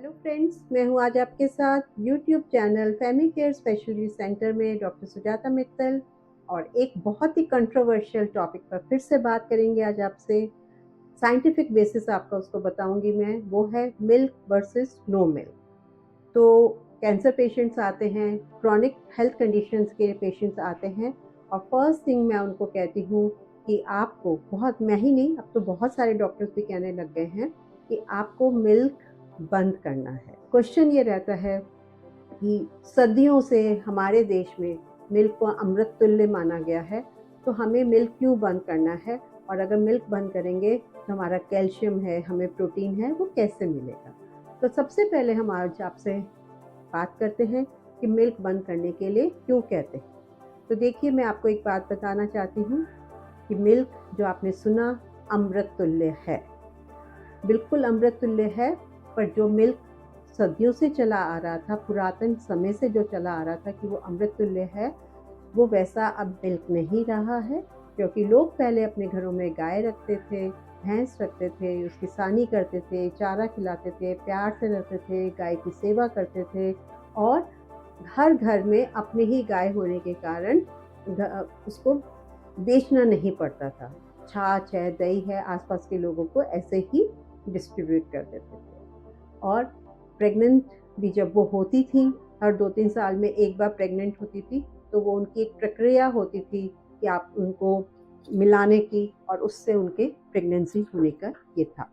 Hello friends, मैं हूं आज आपके साथ YouTube channel family care speciality centre में डॉक्टर सुजाता मित्तल। और एक बहुत ही कंट्रोवर्शियल टॉपिक पर फिर से बात करेंगे आज आपसे। साइंटिफिक बेसिस आपका उसको बताऊंगी मैं, वो है मिल्क वर्सेस नो मिल्क। तो कैंसर पेशेंट्स आते हैं, क्रॉनिक हेल्थ कंडीशंस के पेशेंट्स आते हैं, और फर्स्ट थिंग मैं उनको कहती हूँ कि आपको बहुत, मैं ही नहीं, अब तो बहुत सारे डॉक्टर्स भी कहने लग गए हैं कि आपको मिल्क बंद करना है। क्वेश्चन ये रहता है कि सदियों से हमारे देश में मिल्क को अमृत तुल्य माना गया है, तो हमें मिल्क क्यों बंद करना है, और अगर मिल्क बंद करेंगे तो हमारा कैल्शियम है, हमें प्रोटीन है, वो कैसे मिलेगा। तो सबसे पहले हम आज आपसे बात करते हैं कि मिल्क बंद करने के लिए क्यों कहते हैं। तो देखिए, मैं आपको एक बात बताना चाहती हूँ कि मिल्क जो आपने सुना अमृत तुल्य है, बिल्कुल अमृत तुल्य है। पर जो मिल्क सदियों से चला आ रहा था, पुरातन समय से जो चला आ रहा था कि वो अमृत तुल्य है, वो वैसा अब मिल्क नहीं रहा है। क्योंकि लोग पहले अपने घरों में गाय रखते थे, भैंस रखते थे, उसकी सानी करते थे, चारा खिलाते थे, प्यार से रहते थे, गाय की सेवा करते थे, और हर घर में अपनी ही गाय होने के कारण उसको बेचना नहीं पड़ता था। छाछ है, दही है, आसपास के लोगों को ऐसे ही डिस्ट्रीब्यूट कर देते थे। और प्रेग्नेंट भी जब वो होती थी, हर 2-3 साल में एक बार प्रेग्नेंट होती थी, तो वो उनकी एक प्रक्रिया होती थी कि आप उनको मिलाने की, और उससे उनके प्रेगनेंसी होने का ये था।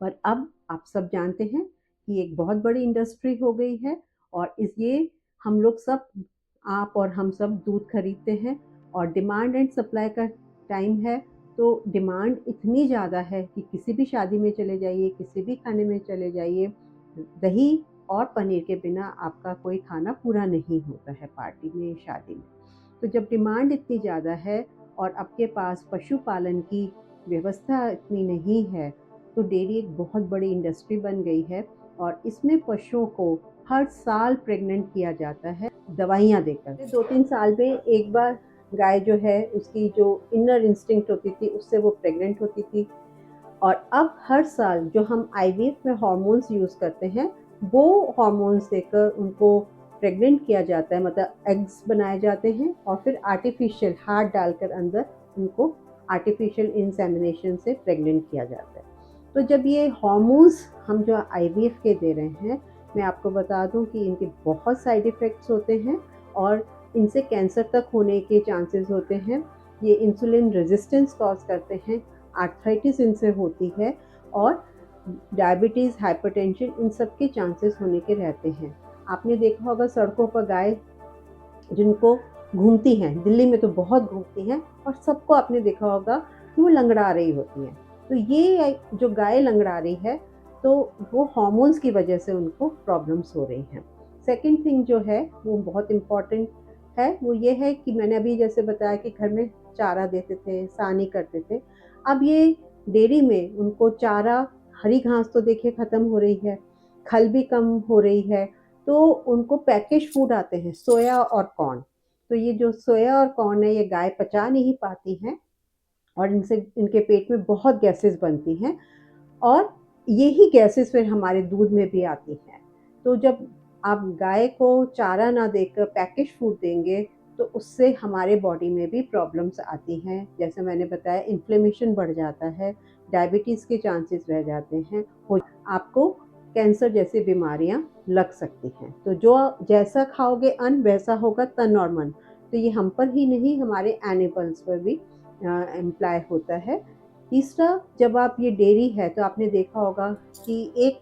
पर अब आप सब जानते हैं कि एक बहुत बड़ी इंडस्ट्री हो गई है, और इस ये हम लोग सब, आप और हम सब दूध खरीदते हैं, और डिमांड एंड सप्लाई का टाइम है। तो डिमांड इतनी ज़्यादा है कि किसी भी शादी में चले जाइए, किसी भी खाने में चले जाइए, दही और पनीर के बिना आपका कोई खाना पूरा नहीं होता है, पार्टी में, शादी में। तो जब डिमांड इतनी ज़्यादा है और आपके पास पशुपालन की व्यवस्था इतनी नहीं है, तो डेयरी एक बहुत बड़ी इंडस्ट्री बन गई है, और इसमें पशुओं को हर साल प्रेग्नेंट किया जाता है दवाइयाँ देकर। 2-3 साल में एक बार गाय जो है, उसकी जो इनर इंस्टिंक्ट होती थी, उससे वो प्रेग्नेंट होती थी। और अब हर साल जो हम आईवीएफ में हार्मोन्स यूज़ करते हैं, वो हार्मोन्स देकर उनको प्रेग्नेंट किया जाता है, मतलब एग्स बनाए जाते हैं, और फिर आर्टिफिशियल हार्ट डालकर अंदर उनको आर्टिफिशियल इंसेमिनेशन से प्रेग्नेंट किया जाता है। तो जब ये हार्मोन्स हम जो आईवीएफ के दे रहे हैं, मैं आपको बता दूं कि इनके बहुत साइड इफ़ेक्ट्स होते हैं, और इनसे कैंसर तक होने के चांसेस होते हैं। ये इंसुलिन रेजिस्टेंस कॉज करते हैं, आर्थराइटिस इनसे होती है, और डायबिटीज़, हाइपरटेंशन, इन सब के चांसेस होने के रहते हैं। आपने देखा होगा सड़कों पर गाय जिनको घूमती हैं, दिल्ली में तो बहुत घूमती हैं, और सबको आपने देखा होगा कि वो लंगड़ा रही होती हैं। तो ये जो गाय लंगड़ा रही है, तो वो हार्मोन्स की वजह से उनको प्रॉब्लम्स हो रही हैं। सेकंड थिंग जो है वो बहुत इम्पॉर्टेंट है, वो ये है कि मैंने अभी जैसे बताया कि घर में चारा देते थे, सानी करते थे। अब ये डेयरी में उनको चारा, हरी घास तो देखिए ख़त्म हो रही है, खल भी कम हो रही है, तो उनको पैकेज फूड आते हैं, सोया और कॉर्न। तो ये जो सोया और कॉर्न है, ये गाय पचा नहीं पाती हैं, और इनसे इनके पेट में बहुत गैसेस बनती हैं, और यही गैसेस फिर हमारे दूध में भी आती हैं। तो जब आप गाय को चारा ना देकर पैकेज फूड देंगे, तो उससे हमारे बॉडी में भी प्रॉब्लम्स आती हैं। जैसे मैंने बताया, इन्फ्लेमेशन बढ़ जाता है, डायबिटीज़ के चांसेस रह जाते हैं, आपको कैंसर जैसी बीमारियां लग सकती हैं। तो जो जैसा खाओगे अन्न, वैसा होगा तन और मन। तो ये हम पर ही नहीं, हमारे एनिमल्स पर भी इम्प्लाई होता है। तीसरा, जब आप ये डेयरी है, तो आपने देखा होगा कि एक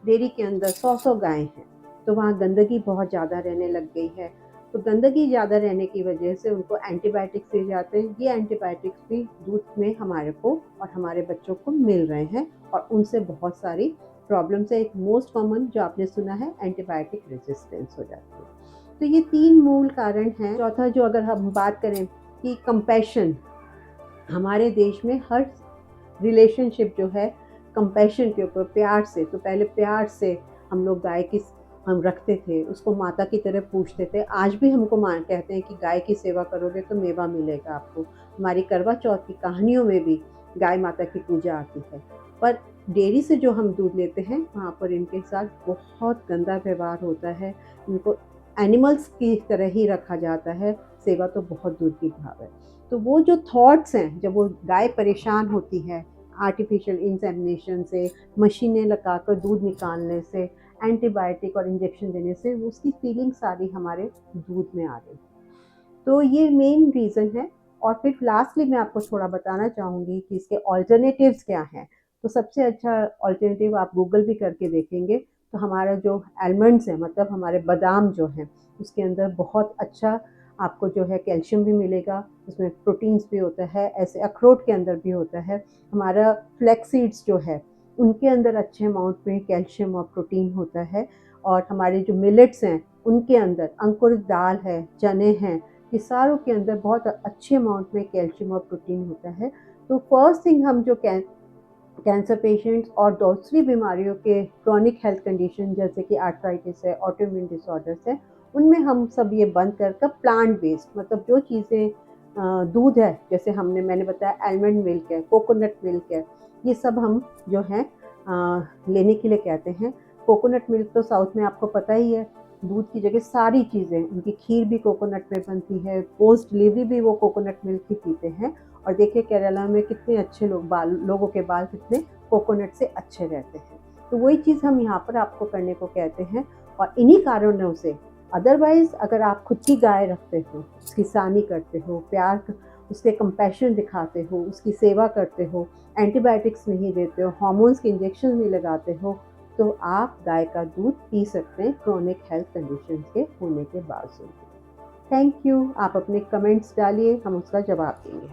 डेयरी के अंदर 100-100 गायें हैं, तो वहाँ गंदगी बहुत ज़्यादा रहने लग गई है। तो गंदगी ज़्यादा रहने की वजह से उनको एंटीबायोटिक्स दिए जाते हैं। ये एंटीबायोटिक्स भी दूध में हमारे को और हमारे बच्चों को मिल रहे हैं, और उनसे बहुत सारी प्रॉब्लम्स है। एक मोस्ट कॉमन जो आपने सुना है, एंटीबायोटिक रेजिस्टेंस हो जाती है। तो ये 3 मूल कारण हैं। चौथा, जो अगर हम बात करें कि कंपैशन, हमारे देश में हर रिलेशनशिप जो है कंपैशन के ऊपर, प्यार से, तो पहले प्यार से हम लोग गाय की हम रखते थे, उसको माता की तरह पूछते थे। आज भी हमको कहते हैं कि गाय की सेवा करोगे तो मेवा मिलेगा आपको। हमारी करवा चौथ की कहानियों में भी गाय माता की पूजा आती है। पर डेयरी से जो हम दूध लेते हैं वहाँ पर इनके साथ बहुत गंदा व्यवहार होता है, इनको एनिमल्स की तरह ही रखा जाता है, सेवा तो बहुत दूर की भाव है। तो वो जो थॉट्स हैं जब वो गाय परेशान होती है आर्टिफिशियल इंसेमिनेशन से, मशीनें लगाकर दूध निकालने से, एंटीबायोटिक और इंजेक्शन देने से, वो उसकी फीलिंग सारी हमारे दूध में आ गई। तो ये मेन रीज़न है। और फिर लास्टली मैं आपको थोड़ा बताना चाहूँगी कि इसके ऑल्टरनेटिव्स क्या हैं। तो सबसे अच्छा ऑल्टरनेटिव आप गूगल भी करके देखेंगे तो हमारा जो आलमंड्स हैं, मतलब हमारे बादाम जो हैं, उसके अंदर बहुत अच्छा आपको जो है कैल्शियम भी मिलेगा, उसमें प्रोटीन्स भी होता है, ऐसे अखरोट के अंदर भी होता है। हमारा फ्लैक्स सीड्स जो है उनके अंदर अच्छे अमाउंट में कैल्शियम और प्रोटीन होता है। और हमारे जो मिलेट्स हैं उनके अंदर अंकुरित दाल है, चने हैं, ये सारों के अंदर बहुत अच्छे अमाउंट में कैल्शियम और प्रोटीन होता है। तो फर्स्ट थिंग हम जो कैंसर पेशेंट्स और दूसरी बीमारियों के क्रॉनिक हेल्थ कंडीशन जैसे कि आर्थराइटिस है, ऑटोइम्यून डिसऑर्डर्स है, उनमें हम सब ये बंद कर कर प्लांट बेस्ड, मतलब जो चीज़ें दूध है, जैसे मैंने बताया आलमंड मिल्क है, कोकोनट मिल्क है, ये सब हम जो है लेने के लिए कहते हैं। कोकोनट मिल्क तो साउथ में आपको पता ही है, दूध की जगह सारी चीज़ें, उनकी खीर भी कोकोनट में बनती है, पोस्ट डिलीवरी भी वो कोकोनट मिल्क ही पीते हैं। और देखिए केरला में कितने अच्छे लोगों के बाल कितने कोकोनट से अच्छे रहते हैं। तो वही चीज़ हम यहाँ पर आपको करने को कहते हैं। और इन्हीं कारणों से अदरवाइज़ अगर आप खुद की गाय रखते हो, उसकी सानी करते हो, उसके कंपैशन दिखाते हो, उसकी सेवा करते हो, एंटीबायोटिक्स नहीं देते हो, हार्मोन्स के इंजेक्शन नहीं लगाते हो, तो आप गाय का दूध पी सकते हैं क्रॉनिक हेल्थ कंडीशंस के होने के बावजूद। Thank you. आप अपने कमेंट्स डालिए, हम उसका जवाब देंगे।